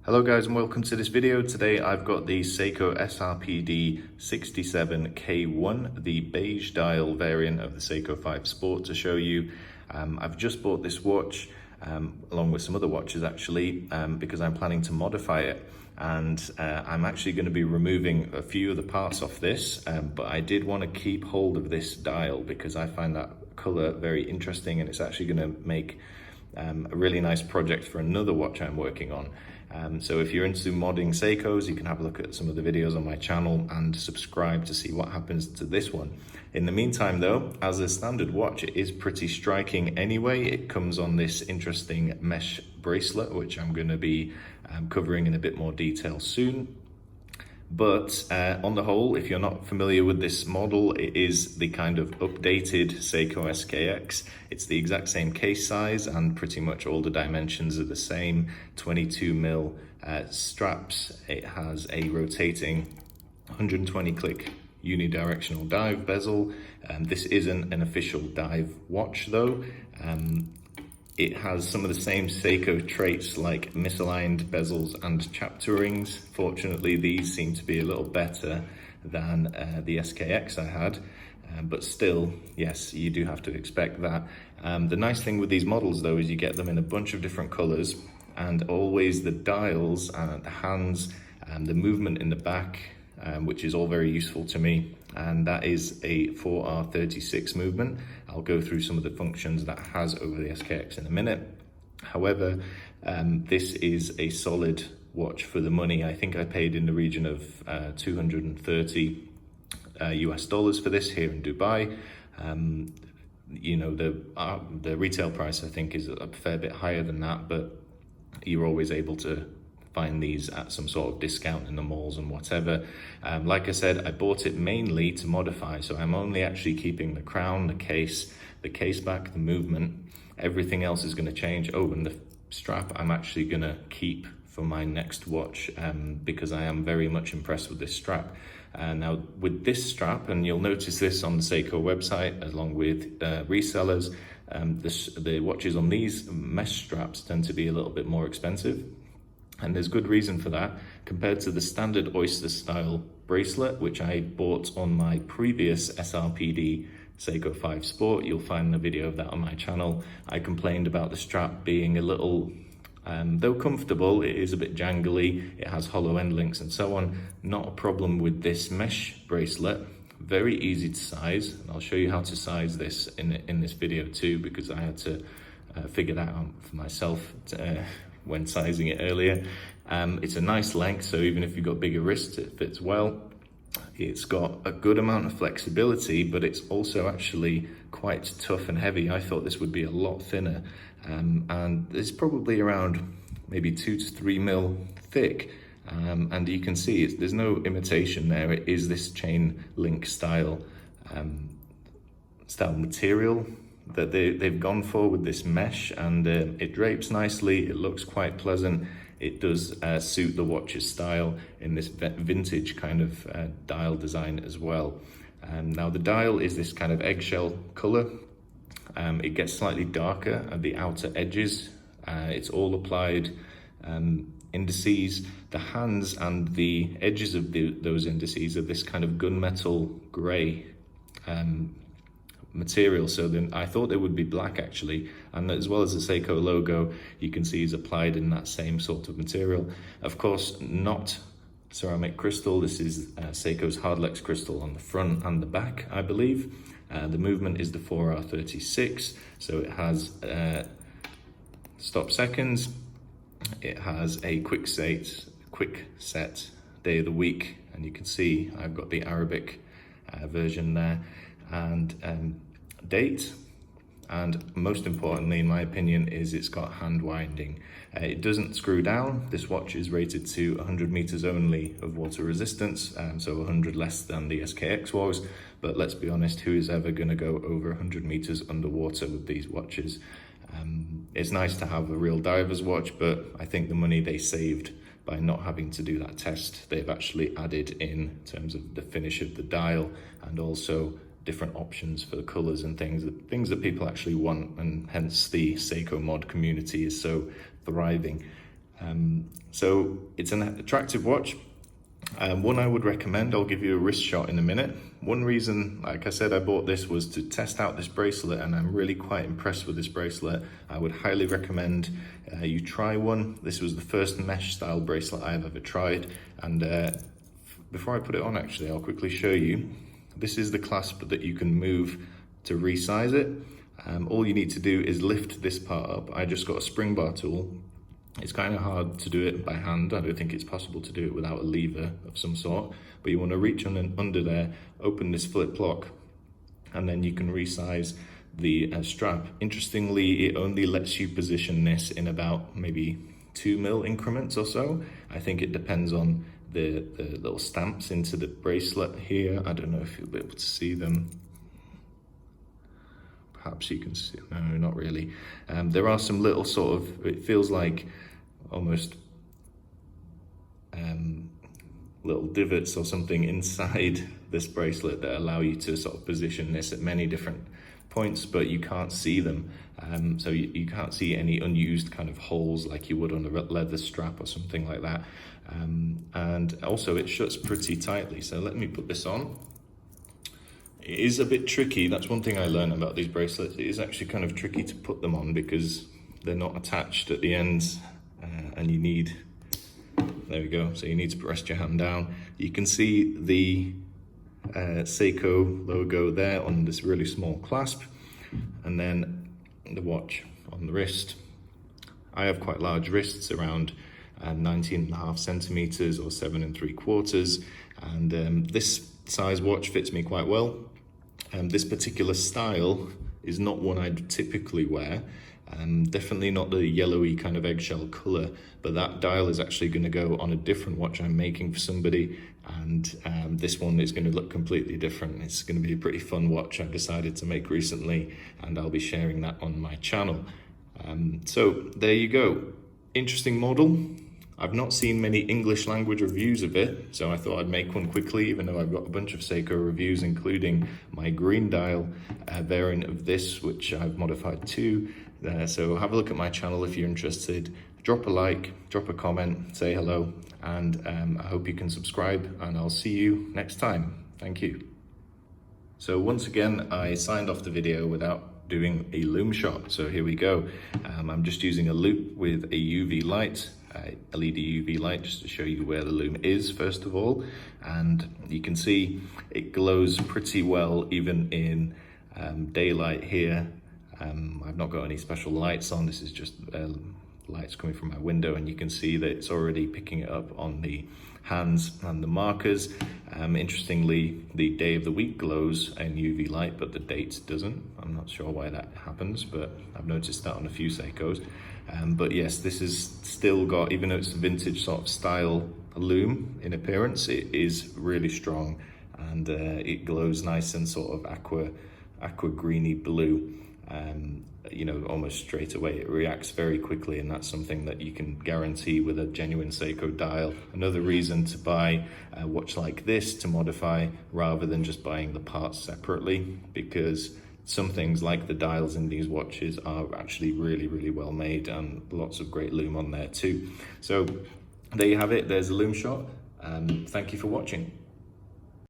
Hello guys and welcome to this video. Today I've got the Seiko SRPD67K1, the beige dial variant of the Seiko 5 Sport to show you. I've just bought this watch along with some other watches actually because I'm planning to modify it, and I'm actually going to be removing a few of the parts off this, but I did want to keep hold of this dial because I find that color very interesting, and it's actually going to make a really nice project for another watch I'm working on. So if you're into modding Seikos, you can have a look at some of the videos on my channel and subscribe to see what happens to this one. In the meantime though, as a standard watch, it is pretty striking anyway. It comes on this interesting mesh bracelet, which I'm going to be covering in a bit more detail soon. But on the whole, if you're not familiar with this model, it is the kind of updated Seiko SKX. It's the exact same case size and pretty much all the dimensions are the same. 22mm straps. It has a rotating 120 click unidirectional dive bezel. This isn't an official dive watch though. It has some of the same Seiko traits like misaligned bezels and chapter rings. Fortunately, these seem to be a little better than the SKX I had, but still, yes, you do have to expect that. The nice thing with these models though is you get them in a bunch of different colors, and always the dials, the hands, the movement in the back, which is all very useful to me, and that is a 4R36 movement. I'll go through some of the functions that has over the SKX in a minute. However, this is a solid watch for the money. I think I paid in the region of 230 US dollars for this here in Dubai. You know, the retail price I think is a fair bit higher than that, but you're always able to find these at some sort of discount in the malls and whatever. Like I said, I bought it mainly to modify, so I'm only actually keeping the crown, the case back, the movement. Everything else is going to change. Oh, and the strap I'm actually going to keep for my next watch because I am very much impressed with this strap. Now with this strap, and you'll notice this on the Seiko website along with resellers, the watches on these mesh straps tend to be a little bit more expensive. And there's good reason for that. Compared to the standard oyster style bracelet, which I bought on my previous SRPD Seiko 5 Sport, you'll find a video of that on my channel. I complained about the strap being a little, though comfortable, it is a bit jangly, it has hollow end links and so on. Not a problem with this mesh bracelet. Very easy to size, and I'll show you how to size this in this video too, because I had to figure that out for myself when sizing it earlier. It's a nice length, so even if you've got bigger wrists, it fits well. It's got a good amount of flexibility, but it's also actually quite tough and heavy. I thought this would be a lot thinner, and it's probably around maybe 2 to 3 mil thick. And you can see there's no imitation there. It is this chain link style material that they've gone for with this mesh, and it drapes nicely. It looks quite pleasant. It does suit the watch's style in this vintage kind of dial design as well. Now the dial is this kind of eggshell color. It gets slightly darker at the outer edges. It's all applied indices. The hands and the edges of those indices are this kind of gunmetal gray material, so then I thought they would be black actually, and as well as the Seiko logo you can see is applied in that same sort of material. Of course, not ceramic crystal. This is Seiko's Hardlex crystal on the front and the back, I believe. The movement is the 4R36, so it has stop seconds, it has a quick set day of the week, and you can see I've got the Arabic version there, and date, and most importantly in my opinion is it's got hand winding. It doesn't screw down. This watch is rated to 100 meters only of water resistance, so 100 less than the SKX was, but let's be honest, who is ever going to go over 100 meters underwater with these watches? It's nice to have a real diver's watch, but I think the money they saved by not having to do that test, they've actually added in terms of the finish of the dial, and also different options for the colors and things that people actually want, and hence the Seiko mod community is so thriving. So it's an attractive watch. One I would recommend. I'll give you a wrist shot in a minute. One reason, like I said, I bought this was to test out this bracelet, and I'm really quite impressed with this bracelet. I would highly recommend you try one. This was the first mesh style bracelet I've ever tried, and before I put it on, actually, I'll quickly show you. This is the clasp that you can move to resize it. All you need to do is lift this part up. I just got a spring bar tool. It's kind of hard to do it by hand. I don't think it's possible to do it without a lever of some sort, but you want to reach under there, open this flip lock, and then you can resize the strap. Interestingly, it only lets you position this in about maybe 2 mil increments or so. I think it depends on the little stamps into the bracelet here. I don't know if you'll be able to see them. Perhaps you can see, no, not really. There are some little sort of, it feels like almost little divots or something inside this bracelet that allow you to sort of position this at many different points, but you can't see them. So you can't see any unused kind of holes like you would on a leather strap or something like that. And also it shuts pretty tightly. So let me put this on. It is a bit tricky. That's one thing I learned about these bracelets. It is actually kind of tricky to put them on because they're not attached at the ends, and you need, there we go. So you need to rest your hand down. You can see the Seiko logo there on this really small clasp, and then the watch on the wrist. I have quite large wrists, around 19.5 centimeters or 7 3/4, and this size watch fits me quite well. This particular style is not one I'd typically wear. Definitely not the yellowy kind of eggshell color, but that dial is actually going to go on a different watch I'm making for somebody, and this one is going to look completely different. It's going to be a pretty fun watch I've decided to make recently, and I'll be sharing that on my channel. So there you go. Interesting model. I've not seen many English language reviews of it, so I thought I'd make one quickly, even though I've got a bunch of Seiko reviews, including my green dial variant of this, which I've modified too. So have a look at my channel if you're interested. Drop a like, drop a comment, say hello, and I hope you can subscribe, and I'll see you next time. Thank you. So once again, I signed off the video without doing a Loom Shop, so here we go. I'm just using a loop with a UV light, LED UV light, just to show you where the loom is first of all, and you can see it glows pretty well even in daylight here. I've not got any special lights on. This is just lights coming from my window, and you can see that it's already picking it up on the hands and the markers. Interestingly, the day of the week glows in UV light, but the date doesn't. I'm not sure why that happens, but I've noticed that on a few Seikos. But yes, this has still got, even though it's a vintage sort of style loom in appearance, it is really strong, and it glows nice and sort of aqua greeny blue. You know, almost straight away. It reacts very quickly, and that's something that you can guarantee with a genuine Seiko dial. Another reason to buy a watch like this to modify rather than just buying the parts separately, because some things like the dials in these watches are actually really, really well made, and lots of great loom on there too. So there you have it. There's a Loom Shop. Thank you for watching.